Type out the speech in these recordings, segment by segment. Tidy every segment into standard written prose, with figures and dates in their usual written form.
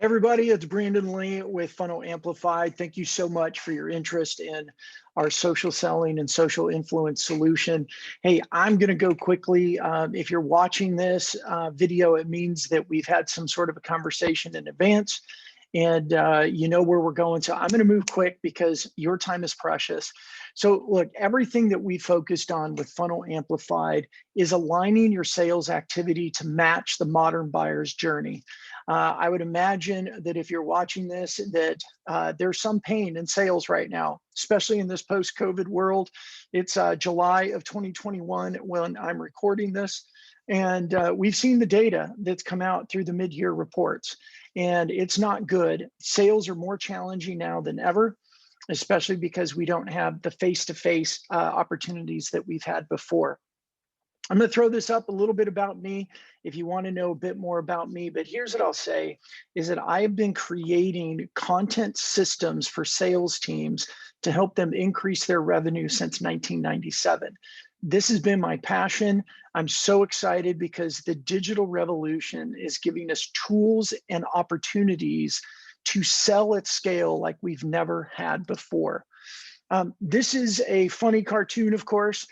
Everybody, it's Brandon Lee with Funnel Amplified. Thank you so much for your interest in our social selling and social influence solution. Hey, I'm going to go quickly. If you're watching this video, it means that we've had some sort of a conversation in advance and you know where we're going. So I'm going to move quick because your time is precious. So look, everything that we focused on with Funnel Amplified is aligning your sales activity to match the modern buyer's journey. I would imagine that if you're watching this, that there's some pain in sales right now, especially in this post-COVID world. It's July of 2021 when I'm recording this. And we've seen the data that's come out through the mid-year reports, and it's not good. Sales are more challenging now than ever, especially because we don't have the face-to-face opportunities that we've had before. I'm going to throw this up a little bit about me if you want to know a bit more about me, but here's what I'll say is that I have been creating content systems for sales teams to help them increase their revenue since 1997. This has been my passion. I'm so excited because the digital revolution is giving us tools and opportunities to sell at scale like we've never had before. This is a funny cartoon, of course.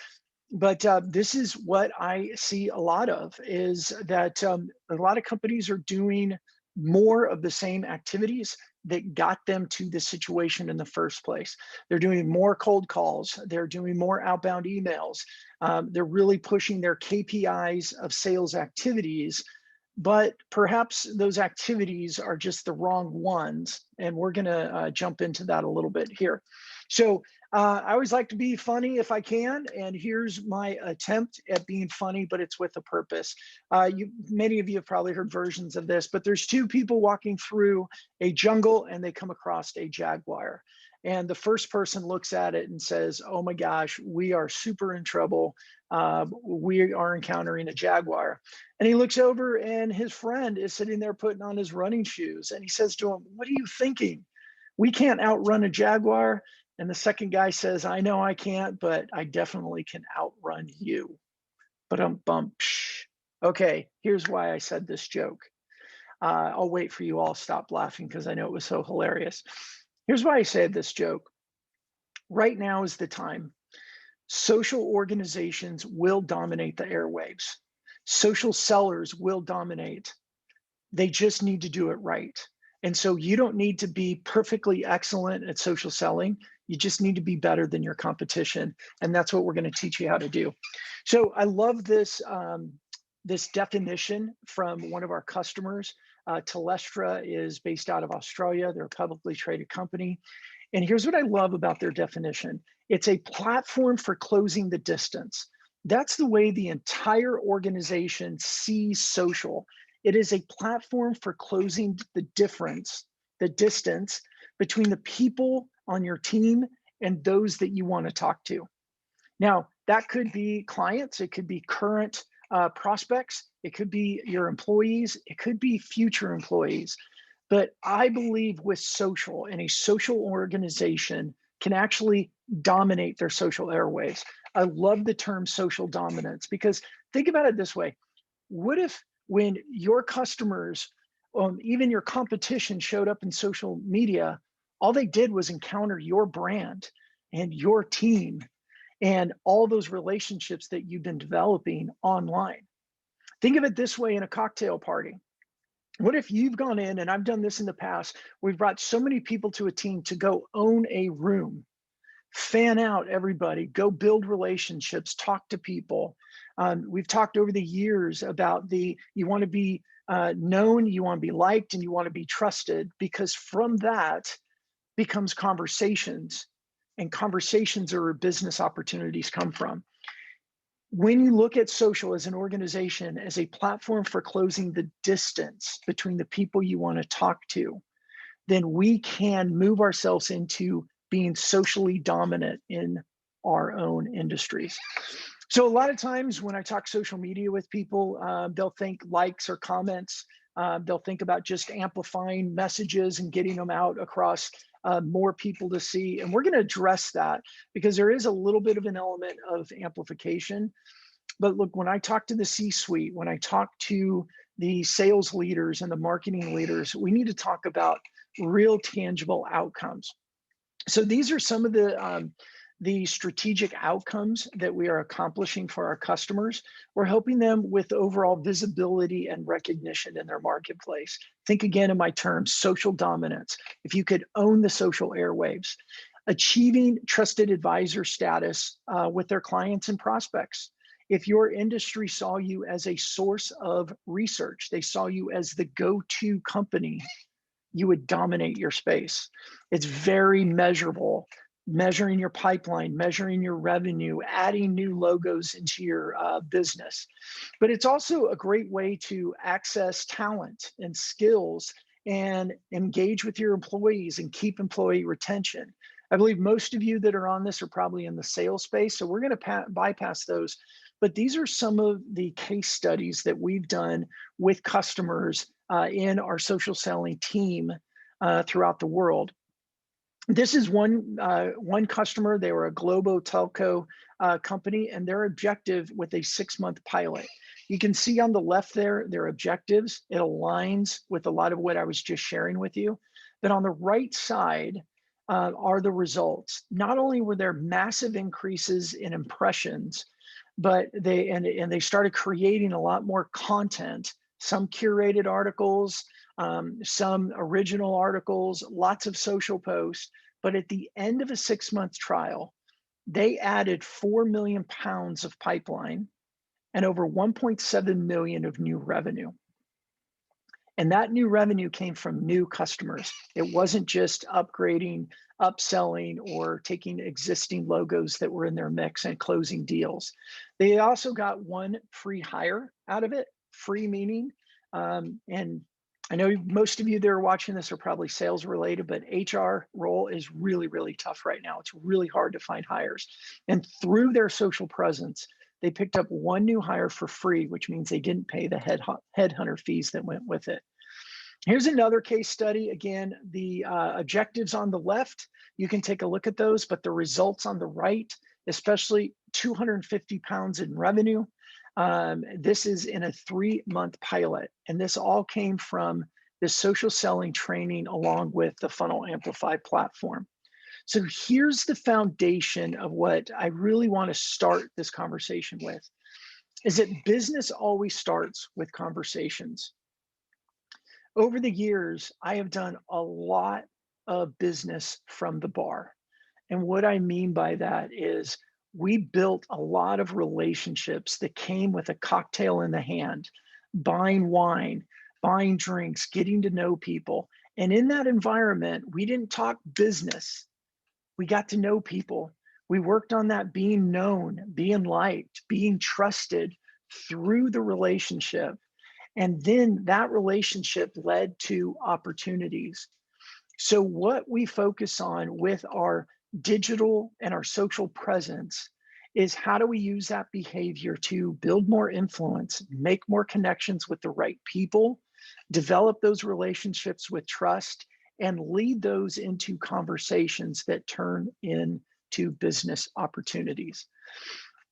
But this is what I see a lot of is that a lot of companies are doing more of the same activities that got them to this situation in the first place. They're doing more cold calls. They're doing more outbound emails. They're really pushing their KPIs of sales activities, but perhaps those activities are just the wrong ones. And we're going to jump into that a little bit here. So I always like to be funny if I can, and here's my attempt at being funny, but it's with a purpose. Many of you have probably heard versions of this, but there's two people walking through a jungle and they come across a jaguar. And the first person looks at it and says, oh my gosh, we are super in trouble. We are encountering a jaguar. And he looks over and his friend is sitting there putting on his running shoes. And he says to him, what are you thinking? We can't outrun a jaguar. And the second guy says, I know I can't, but I definitely can outrun you. But okay, here's why I said this joke. I'll wait for you all to stop laughing because I know it was so hilarious. Here's why I said this joke. Right now is the time. Social organizations will dominate the airwaves. Social sellers will dominate. They just need to do it right. And so you don't need to be perfectly excellent at social selling. You just need to be better than your competition. And that's what we're going to teach you how to do. So I love this, this definition from one of our customers. Telestra is based out of Australia. They're a publicly traded company. And here's what I love about their definition. It's a platform for closing the distance. That's the way the entire organization sees social. It is a platform for closing the distance between the people on your team and those that you want to talk to. Now, that could be clients, it could be current prospects, it could be your employees, it could be future employees. But I believe with social, and a social organization can actually dominate their social airwaves. I love the term social dominance because think about it this way. What if when your customers, even your competition showed up in social media, all they did was encounter your brand and your team and all those relationships that you've been developing online? Think of it this way in a cocktail party. What if you've gone in, and I've done this in the past, we've brought so many people to a team to go own a room, fan out everybody, go build relationships, talk to people. We've talked over the years about you want to be known, you want to be liked, and you want to be trusted, because from that becomes conversations, and conversations are where business opportunities come from. When you look at social as an organization, as a platform for closing the distance between the people you want to talk to, then we can move ourselves into being socially dominant in our own industries. So a lot of times when I talk social media with people, they'll think likes or comments. They'll think about just amplifying messages and getting them out across more people to see. And we're going to address that because there is a little bit of an element of amplification. But look, when I talk to the C-suite, when I talk to the sales leaders and the marketing leaders, we need to talk about real tangible outcomes. So these are some of the strategic outcomes that we are accomplishing for our customers. We're helping them with overall visibility and recognition in their marketplace. Think again in my terms, social dominance. If you could own the social airwaves, achieving trusted advisor status with their clients and prospects. If your industry saw you as a source of research, they saw you as the go-to company, you would dominate your space. It's very measurable, measuring your pipeline, measuring your revenue, adding new logos into your business. But it's also a great way to access talent and skills and engage with your employees and keep employee retention. I believe most of you that are on this are probably in the sales space, so we're going to bypass those. But these are some of the case studies that we've done with customers in our social selling team throughout the world. This is one customer. They were a global telco company, and their objective with a 6-month pilot. You can see on the left there, their objectives. It aligns with a lot of what I was just sharing with you. But on the right side are the results. Not only were there massive increases in impressions, but they started creating a lot more content, some curated articles, some original articles, lots of social posts. But at the end of a 6-month trial, they added 4 million pounds of pipeline and over 1.7 million of new revenue. And that new revenue came from new customers. It wasn't just upgrading, upselling, or taking existing logos that were in their mix and closing deals. They also got 1 free hire out of it, free meaning, and I know most of you that are watching this are probably sales related, but HR role is really, really tough right now. It's really hard to find hires. And through their social presence, they picked up 1 new hire for free, which means they didn't pay the headhunter fees that went with it. Here's another case study. Again, the objectives on the left, you can take a look at those, but the results on the right, especially 250 pounds in revenue. This is in a 3-month pilot, and this all came from the social selling training along with the FunnelAmplified platform. So here's the foundation of what I really want to start this conversation with, is that business always starts with conversations. Over the years, I have done a lot of business from the bar. And what I mean by that is we built a lot of relationships that came with a cocktail in the hand, buying wine, buying drinks, getting to know people. And in that environment, we didn't talk business. We got to know people. We worked on that being known, being liked, being trusted through the relationship. And then that relationship led to opportunities. So what we focus on with our digital and our social presence is how do we use that behavior to build more influence, make more connections with the right people, develop those relationships with trust, and lead those into conversations that turn into business opportunities.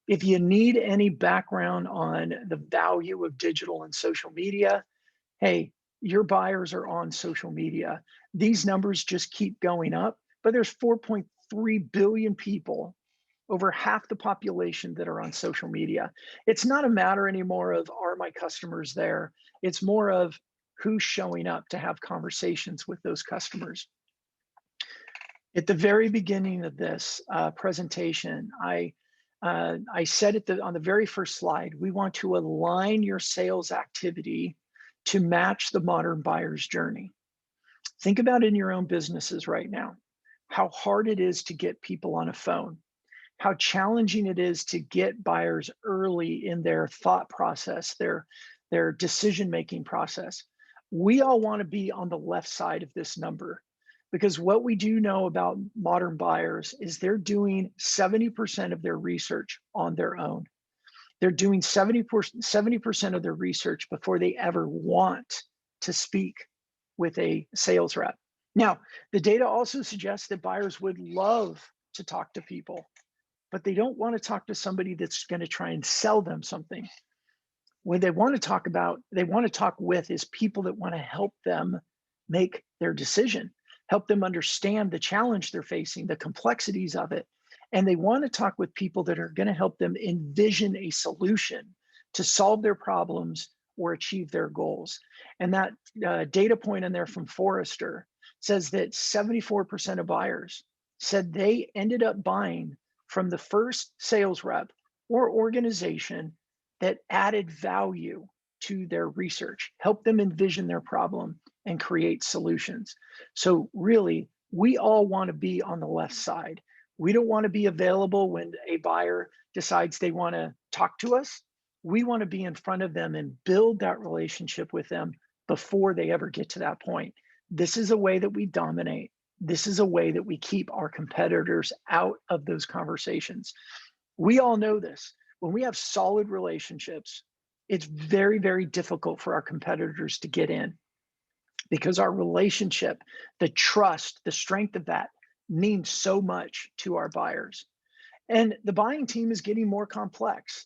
If you need any background on the value of digital and social media, hey, your buyers are on social media. These numbers just keep going up, but there's 4.3 billion people, over half the population, that are on social media. It's not a matter anymore of are my customers there? It's more of who's showing up to have conversations with those customers. At the very beginning of this presentation, I said on the very first slide, we want to align your sales activity to match the modern buyer's journey. Think about in your own businesses right now, how hard it is to get people on a phone, how challenging it is to get buyers early in their thought process, their decision-making process. We all want to be on the left side of this number, because what we do know about modern buyers is they're doing 70% of their research on their own. They're doing 70% of their research before they ever want to speak with a sales rep. Now, the data also suggests that buyers would love to talk to people, but they don't want to talk to somebody that's going to try and sell them something. What they want to talk with is people that want to help them make their decision, help them understand the challenge they're facing, the complexities of it. And they want to talk with people that are going to help them envision a solution to solve their problems or achieve their goals. And that data point in there from Forrester says that 74% of buyers said they ended up buying from the first sales rep or organization that added value to their research, help them envision their problem and create solutions. So really, we all want to be on the left side. We don't want to be available when a buyer decides they want to talk to us. We want to be in front of them and build that relationship with them before they ever get to that point. This is a way that we dominate. This is a way that we keep our competitors out of those conversations. We all know this. When we have solid relationships, it's very, very difficult for our competitors to get in because our relationship, the trust, the strength of that means so much to our buyers. And the buying team is getting more complex.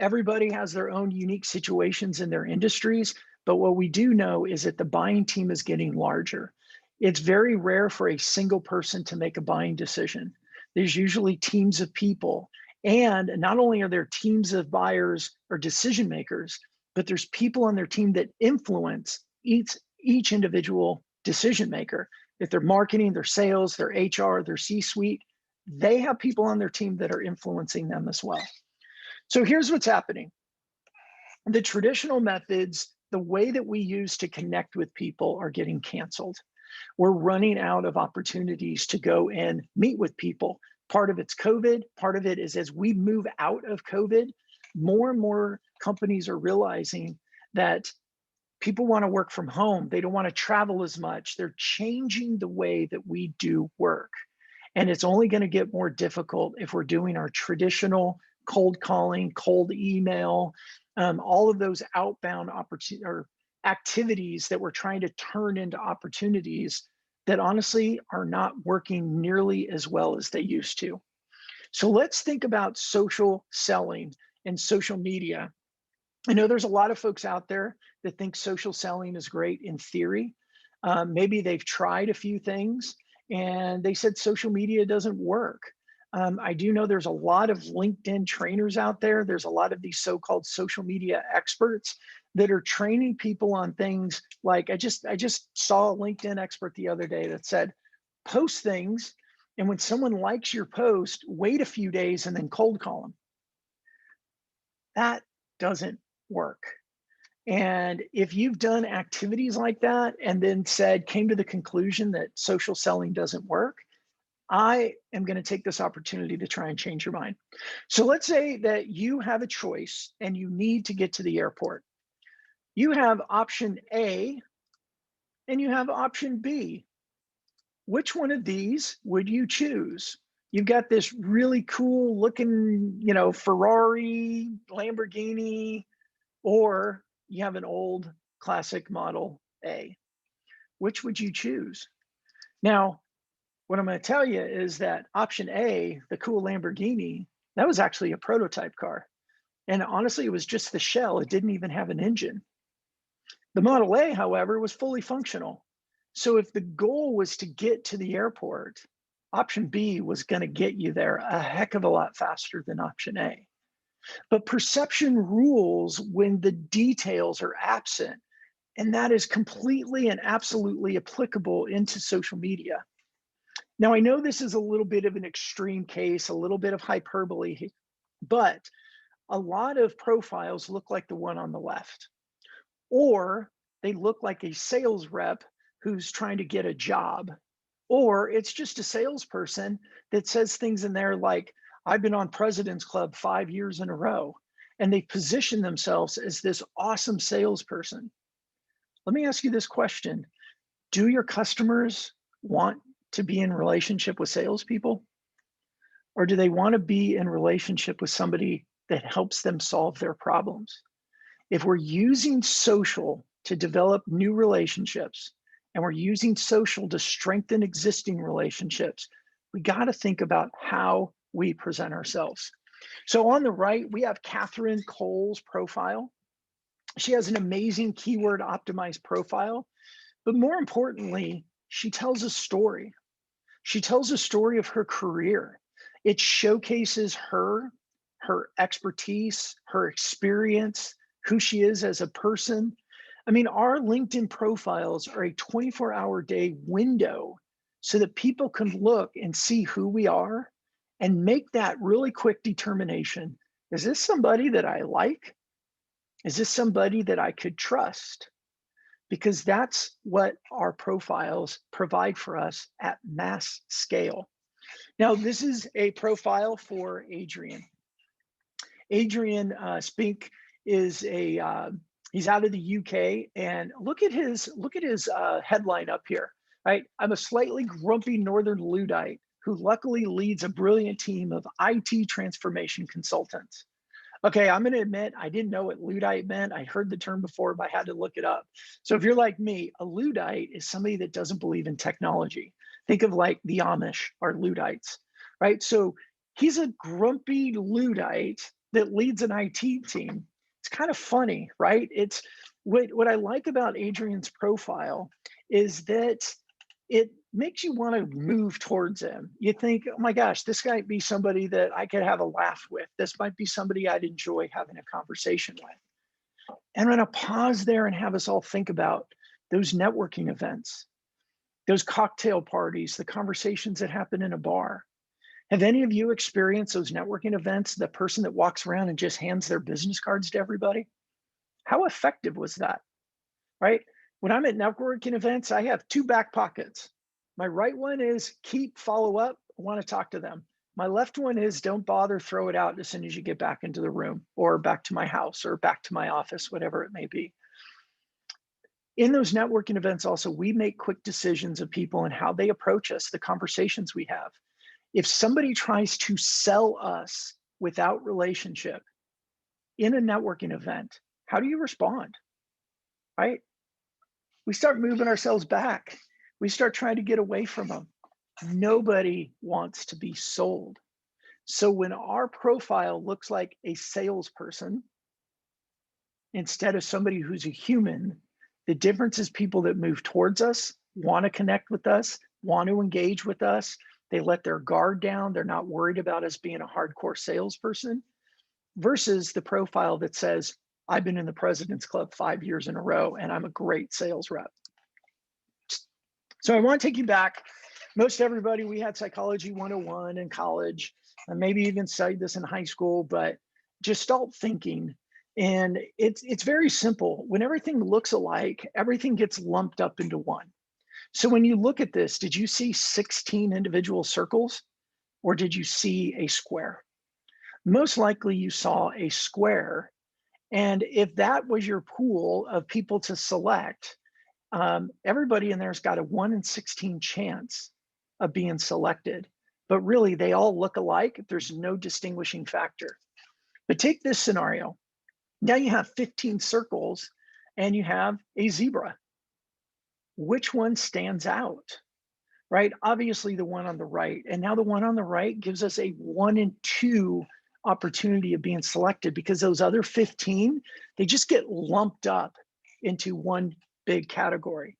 Everybody has their own unique situations in their industries, but what we do know is that the buying team is getting larger. It's very rare for a single person to make a buying decision. There's usually teams of people. And not only are there teams of buyers or decision makers, but there's people on their team that influence each individual decision maker. If they're marketing, their sales, their HR, their C-suite, they have people on their team that are influencing them as well. So here's what's happening. The traditional methods, the way that we use to connect with people are getting canceled. We're running out of opportunities to go and meet with people. Part of it's COVID, part of it is as we move out of COVID, more and more companies are realizing that people want to work from home. They don't want to travel as much. They're changing the way that we do work. And it's only going to get more difficult if we're doing our traditional cold calling, cold email, all of those outbound activities that we're trying to turn into opportunities that honestly are not working nearly as well as they used to. So let's think about social selling and social media. I know there's a lot of folks out there that think social selling is great in theory. Maybe they've tried a few things and they said social media doesn't work. I do know there's a lot of LinkedIn trainers out there. There's a lot of these so-called social media experts that are training people on things like, I just saw a LinkedIn expert the other day that said, post things, and when someone likes your post, wait a few days and then cold call them. That doesn't work. And if you've done activities like that and then came to the conclusion that social selling doesn't work, I am going to take this opportunity to try and change your mind. So let's say that you have a choice and you need to get to the airport. You have option A and you have option B. Which one of these would you choose? You've got this really cool looking, Ferrari, Lamborghini, or you have an old classic Model A. Which would you choose? Now, what I'm going to tell you is that option A, the cool Lamborghini, that was actually a prototype car. And honestly, it was just the shell. It didn't even have an engine. The Model A, however, was fully functional. So if the goal was to get to the airport, option B was going to get you there a heck of a lot faster than option A. But perception rules when the details are absent. And that is completely and absolutely applicable into social media. Now, I know this is a little bit of an extreme case, a little bit of hyperbole, but a lot of profiles look like the one on the left, or they look like a sales rep who's trying to get a job, or it's just a salesperson that says things in there like, I've been on President's Club 5 years in a row, and they position themselves as this awesome salesperson. Let me ask you this question. Do your customers want to be in relationship with salespeople? Or do they want to be in relationship with somebody that helps them solve their problems? If we're using social to develop new relationships, and we're using social to strengthen existing relationships, we got to think about how we present ourselves. So on the right, we have Catherine Cole's profile. She has an amazing keyword optimized profile, but more importantly, she tells a story. She tells a story of her career. It showcases her expertise, her experience, who she is as a person. I mean, our LinkedIn profiles are a 24-hour day window so that people can look and see who we are and make that really quick determination. Is this somebody that I like? Is this somebody that I could trust? Because that's what our profiles provide for us at mass scale. Now, this is a profile for Adrian. Adrian Spink is he's out of the UK, and look at his headline up here, right? I'm a slightly grumpy Northern Luddite who luckily leads a brilliant team of IT transformation consultants. Okay, I'm gonna admit, I didn't know what Luddite meant. I heard the term before, but I had to look it up. So if you're like me, a Luddite is somebody that doesn't believe in technology. Think of like the Amish are Luddites, right? So he's a grumpy Luddite that leads an IT team. It's kind of funny, right? It's what I like about Adrian's profile is that it makes you want to move towards him. You think, oh my gosh, this might be somebody that I could have a laugh with. This might be somebody I'd enjoy having a conversation with. And I'm going to pause there and have us all think about those networking events, those cocktail parties, the conversations that happen in a bar. Have any of you experienced those networking events, the person that walks around and just hands their business cards to everybody? How effective was that, right? When I'm at networking events, I have two back pockets. My right one is keep, follow up, I want to talk to them. My left one is don't bother, throw it out as soon as you get back into the room or back to my house or back to my office, whatever it may be. In those networking events also, we make quick decisions of people and how they approach us, the conversations we have. If somebody tries to sell us without relationship in a networking event, how do you respond, right? We start moving ourselves back. We start trying to get away from them. Nobody wants to be sold. So when our profile looks like a salesperson instead of somebody who's a human, the difference is people that move towards us, want to connect with us, want to engage with us. They let their guard down. They're not worried about us being a hardcore salesperson versus the profile that says, I've been in the President's Club 5 years in a row and I'm a great sales rep. So I want to take you back. Most everybody, we had Psychology 101 in college, and maybe even studied this in high school, but Gestalt thinking. And it's very simple. When everything looks alike, everything gets lumped up into one. So when you look at this, did you see 16 individual circles or did you see a square? Most likely you saw a square. And if that was your pool of people to select, everybody in there's got a 1 in 16 chance of being selected, but really they all look alike. There's no distinguishing factor. But take this scenario. Now you have 15 circles and you have a zebra. Which one stands out, right? Obviously the one on the right. And now the one on the right gives us a 1 in 2 opportunity of being selected because those other 15, they just get lumped up into one big category.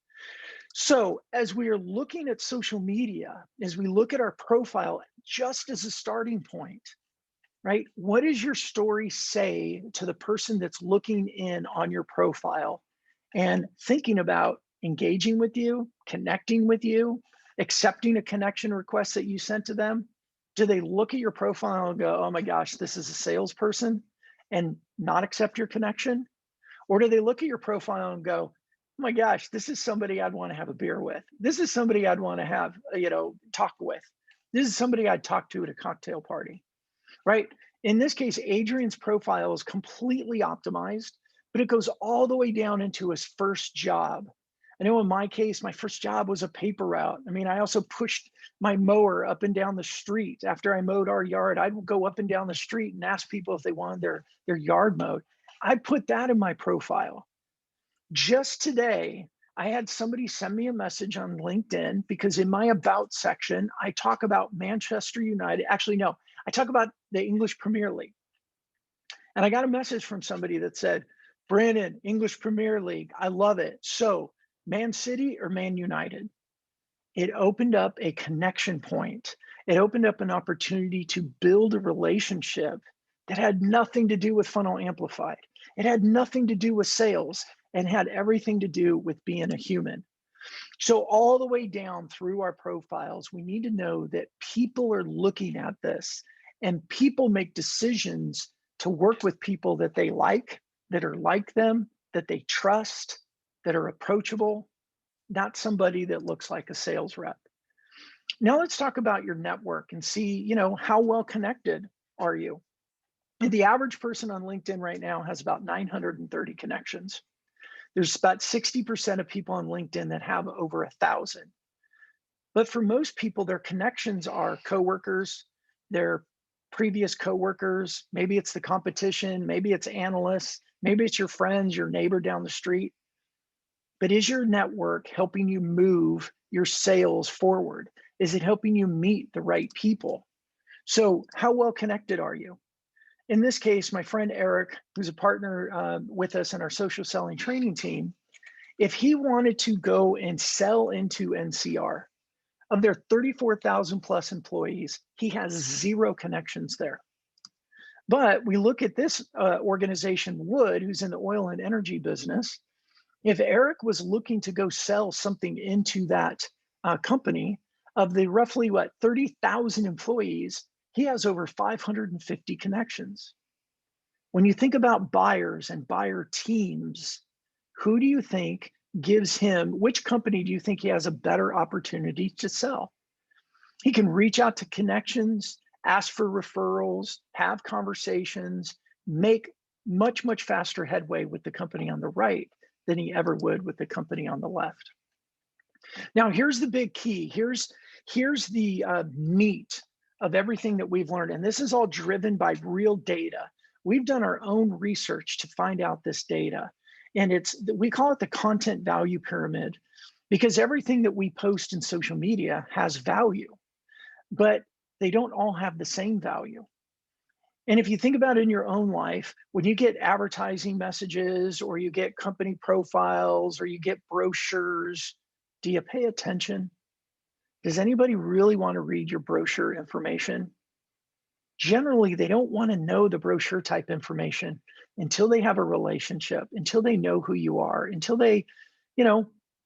So as we are looking at social media, as we look at our profile, just as a starting point, right? What does your story say to the person that's looking in on your profile and thinking about engaging with you, connecting with you, accepting a connection request that you sent to them? Do they look at your profile and go, oh my gosh, this is a salesperson, and not accept your connection? Or do they look at your profile and go, oh my gosh, this is somebody I'd want to have a beer with. This is somebody I'd want to have, talk with. This is somebody I'd talk to at a cocktail party, right? In this case, Adrian's profile is completely optimized, but it goes all the way down into his first job. I know in my case, my first job was a paper route. I mean, I also pushed my mower up and down the street. After I mowed our yard, I'd go up and down the street and ask people if they wanted their yard mowed. I put that in my profile. Just today, I had somebody send me a message on LinkedIn because in my about section, I talk about Manchester United. Actually, no, I talk about the English Premier League. And I got a message from somebody that said, Brandon, English Premier League, I love it. So Man City or Man United? It opened up a connection point. It opened up an opportunity to build a relationship that had nothing to do with Funnel Amplified. It had nothing to do with sales and had everything to do with being a human. So all the way down through our profiles, we need to know that people are looking at this and people make decisions to work with people that they like, that are like them, that they trust, that are approachable, not somebody that looks like a sales rep. Now let's talk about your network and see, how well connected are you? The average person on LinkedIn right now has about 930 connections. There's about 60% of people on LinkedIn that have over 1,000. But for most people, their connections are coworkers, their previous coworkers, maybe it's the competition, maybe it's analysts, maybe it's your friends, your neighbor down the street. But is your network helping you move your sales forward? Is it helping you meet the right people? So how well connected are you? In this case, my friend Eric, who's a partner with us in our social selling training team, if he wanted to go and sell into NCR, of their 34,000 plus employees, he has 0 connections there. But we look at this organization, Wood, who's in the oil and energy business. If Eric was looking to go sell something into that company, of the roughly 30,000 employees, he has over 550 connections. When you think about buyers and buyer teams, who do you think gives him, which company do you think he has a better opportunity to sell? He can reach out to connections, ask for referrals, have conversations, make much, much faster headway with the company on the right than he ever would with the company on the left. Now, here's the big key. Here's the meat of everything that we've learned. And this is all driven by real data. We've done our own research to find out this data. And we call it the content value pyramid, because everything that we post in social media has value, but they don't all have the same value. And if you think about it in your own life, when you get advertising messages or you get company profiles or you get brochures, do you pay attention? Does anybody really want to read your brochure information? Generally, they don't want to know the brochure type information until they have a relationship, until they know who you are, until they,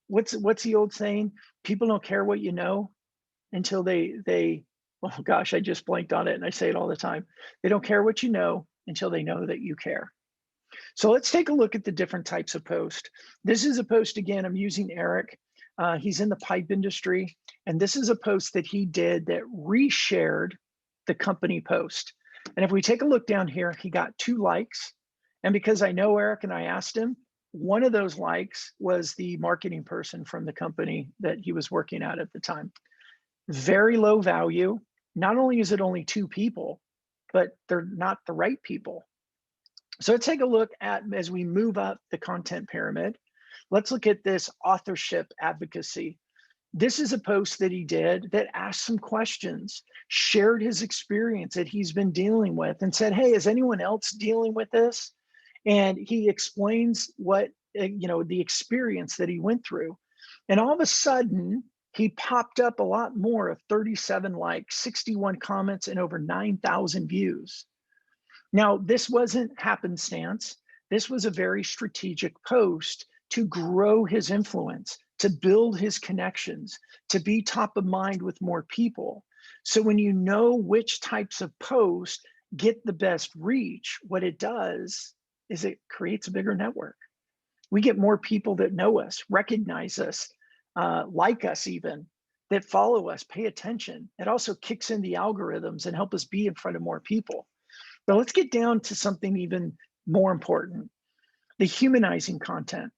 what's the old saying? People don't care what you know until they, oh gosh, I just blanked on it and I say it all the time. They don't care what you know until they know that you care. So let's take a look at the different types of post. This is a post, again, I'm using Eric. He's in the pipe industry. And this is a post that he did that reshared the company post. And if we take a look down here, he got 2 likes. And because I know Eric and I asked him, one of those likes was the marketing person from the company that he was working at the time. Very low value. Not only is it only 2 people, but they're not the right people. So let's take a look at, as we move up the content pyramid, let's look at this authorship advocacy. This is a post that he did that asked some questions, shared his experience that he's been dealing with and said, hey, is anyone else dealing with this? And he explains what, the experience that he went through. And all of a sudden, he popped up a lot more of 37 likes, 61 comments, and over 9,000 views. Now, this wasn't happenstance. This was a very strategic post to grow his influence, to build his connections, to be top of mind with more people. So when you know which types of posts get the best reach, what it does is it creates a bigger network. We get more people that know us, recognize us, like us even, that follow us, pay attention. It also kicks in the algorithms and help us be in front of more people. But let's get down to something even more important, the humanizing content.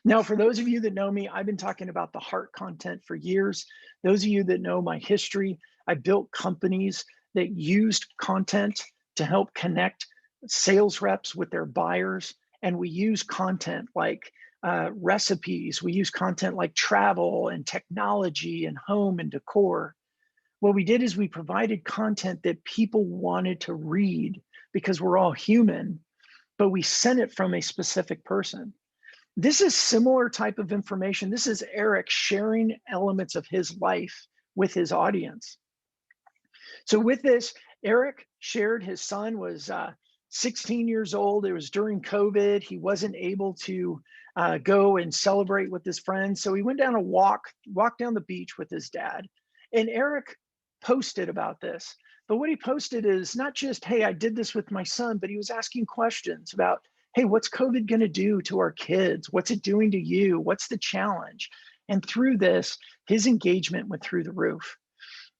Now, for those of you that know me, I've been talking about the heart content for years. Those of you that know my history, I built companies that used content to help connect sales reps with their buyers. And we use content like recipes. We use content like travel and technology and home and decor. What we did is we provided content that people wanted to read because we're all human, but we sent it from a specific person. This is similar type of information. This is Eric sharing elements of his life with his audience. So with this, Eric shared his son was 16 years old. It was during COVID. He wasn't able to go and celebrate with his friends. So he went down a walk down the beach with his dad. And Eric posted about this. But what he posted is not just, hey, I did this with my son, but he was asking questions about, hey, what's COVID going to do to our kids? What's it doing to you? What's the challenge? And through this, his engagement went through the roof.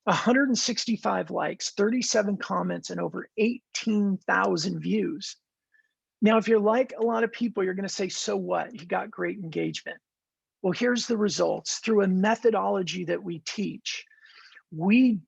165 likes, 37 comments, and over 18,000 views. Now, if you're like a lot of people, you're going to say, so what? You got great engagement. Well, here's the results. Through a methodology that we teach, we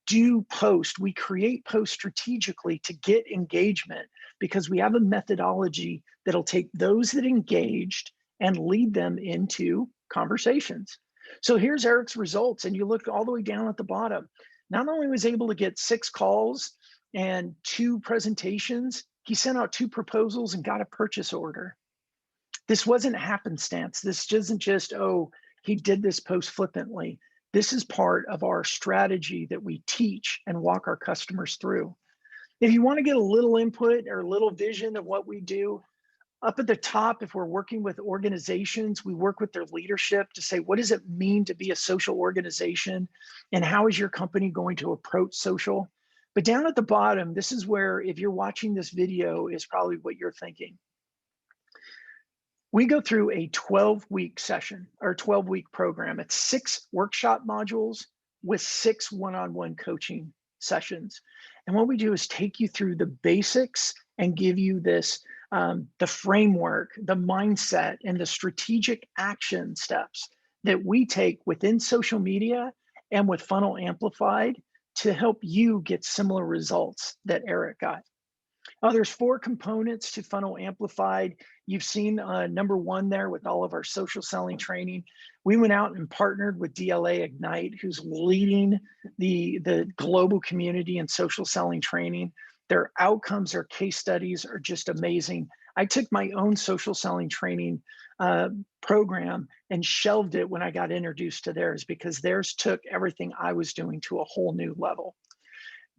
create posts strategically to get engagement because we have a methodology that'll take those that engaged and lead them into conversations. So here's Eric's results, and you look all the way down at the bottom. Not only was able to get 6 calls and 2 presentations, he sent out 2 proposals and got a purchase order. This wasn't happenstance. This isn't just, oh, he did this post flippantly. This is part of our strategy that we teach and walk our customers through. If you want to get a little input or a little vision of what we do, up at the top, if we're working with organizations, we work with their leadership to say, what does it mean to be a social organization? And how is your company going to approach social? But down at the bottom, this is where, if you're watching this video, is probably what you're thinking. We go through a 12-week session or 12-week program. It's 6 workshop modules with 6 one-on-one coaching sessions. And what we do is take you through the basics and give you this, the framework, the mindset, and the strategic action steps that we take within social media and with Funnel Amplified to help you get similar results that Eric got. There's 4 components to Funnel Amplified. You've seen number 1 there with all of our social selling training. We went out and partnered with DLA Ignite, who's leading the global community in social selling training. Their outcomes, their case studies are just amazing. I took my own social selling training program and shelved it when I got introduced to theirs because theirs took everything I was doing to a whole new level.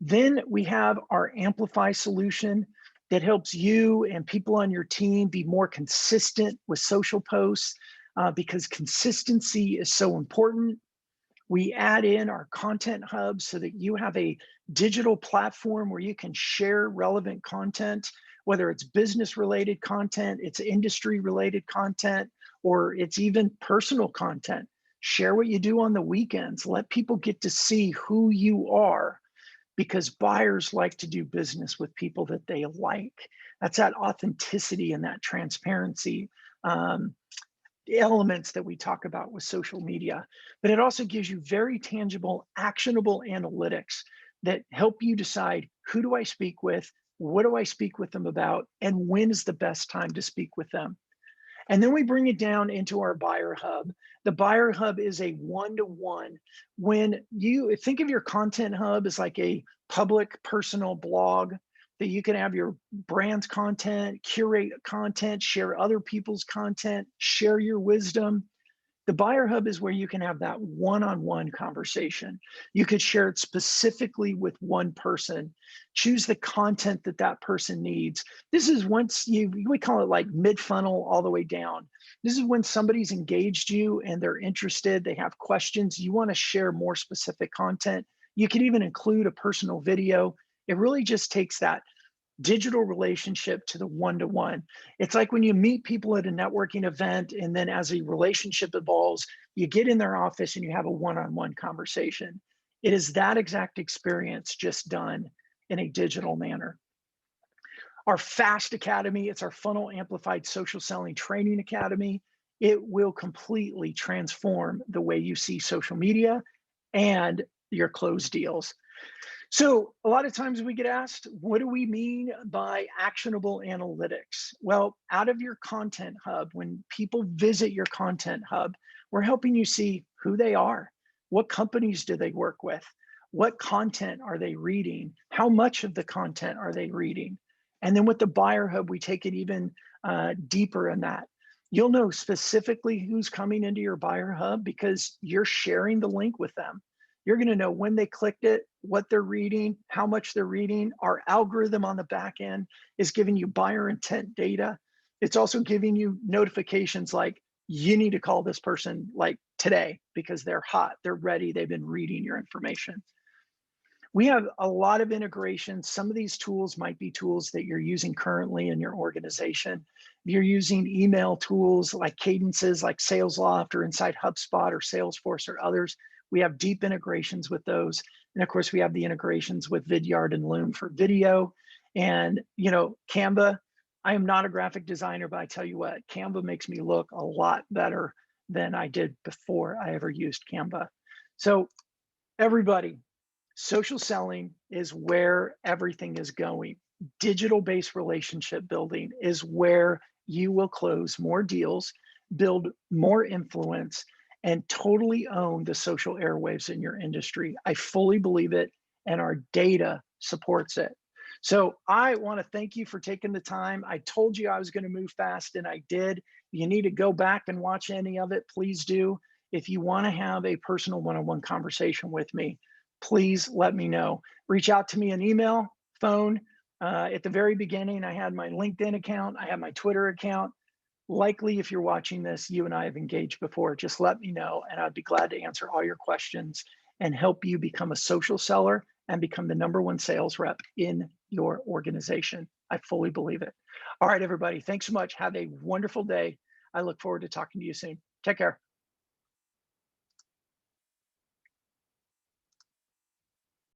Then we have our Amplify solution that helps you and people on your team be more consistent with social posts because consistency is so important. We add in our content hub so that you have a digital platform where you can share relevant content, whether it's business related content, it's industry related content, or it's even personal content. Share what you do on the weekends. Let people get to see who you are, because buyers like to do business with people that they like. That's that authenticity and that transparency elements that we talk about with social media. But it also gives you very tangible, actionable analytics that help you decide, who do I speak with? What do I speak with them about? And when is the best time to speak with them? And then we bring it down into our buyer hub. The buyer hub is a one-to-one. When you think of your content hub as like a public personal blog that you can have your brand's content, curate content, share other people's content, share your wisdom. The buyer hub is where you can have that one-on-one conversation. You could share it specifically with one person, choose the content that that person needs. This is once we call it like mid-funnel all the way down. This is when somebody's engaged you and they're interested, they have questions, you want to share more specific content. You could even include a personal video. It really just takes that digital relationship to the one-to-one. It's like when you meet people at a networking event, and then as a relationship evolves, you get in their office and you have a one-on-one conversation. It is that exact experience, just done in a digital manner. Our FAST Academy, it's our Funnel Amplified Social Selling Training Academy. It will completely transform the way you see social media and your closed deals. So a lot of times we get asked, what do we mean by actionable analytics? Well, out of your content hub, when people visit your content hub, we're helping you see who they are, what companies do they work with, What content are they reading? How much of the content are they reading? And then with the buyer hub, we take it even deeper in that. You'll know specifically who's coming into your buyer hub because you're sharing the link with them. You're going to know when they clicked it, what they're reading, how much they're reading. Our algorithm on the back end is giving you buyer intent data. It's also giving you notifications like, you need to call this person like today because they're hot, they're ready, they've been reading your information. We have a lot of integrations. Some of these tools might be tools that you're using currently in your organization. If you're using email tools like Cadences, like SalesLoft or inside HubSpot or Salesforce or others, we have deep integrations with those. And of course, we have the integrations with Vidyard and Loom for video. And, Canva, I am not a graphic designer, but I tell you what, Canva makes me look a lot better than I did before I ever used Canva. So everybody, social selling is where everything is going. Digital-based relationship building is where you will close more deals, build more influence, and totally own the social airwaves in your industry. I fully believe it, and our data supports it. So I want to thank you for taking the time. I told you I was going to move fast, and I did. If you need to go back and watch any of it, please do. If you want to have a personal one-on-one conversation with me, please let me know. Reach out to me an email, phone. At the very beginning, I had my LinkedIn account. I have my Twitter account. Likely, if you're watching this, you and I have engaged before. Just let me know, and I'd be glad to answer all your questions and help you become a social seller and become the #1 sales rep in your organization. I fully believe it. All right, everybody. Thanks so much. Have a wonderful day. I look forward to talking to you soon. Take care.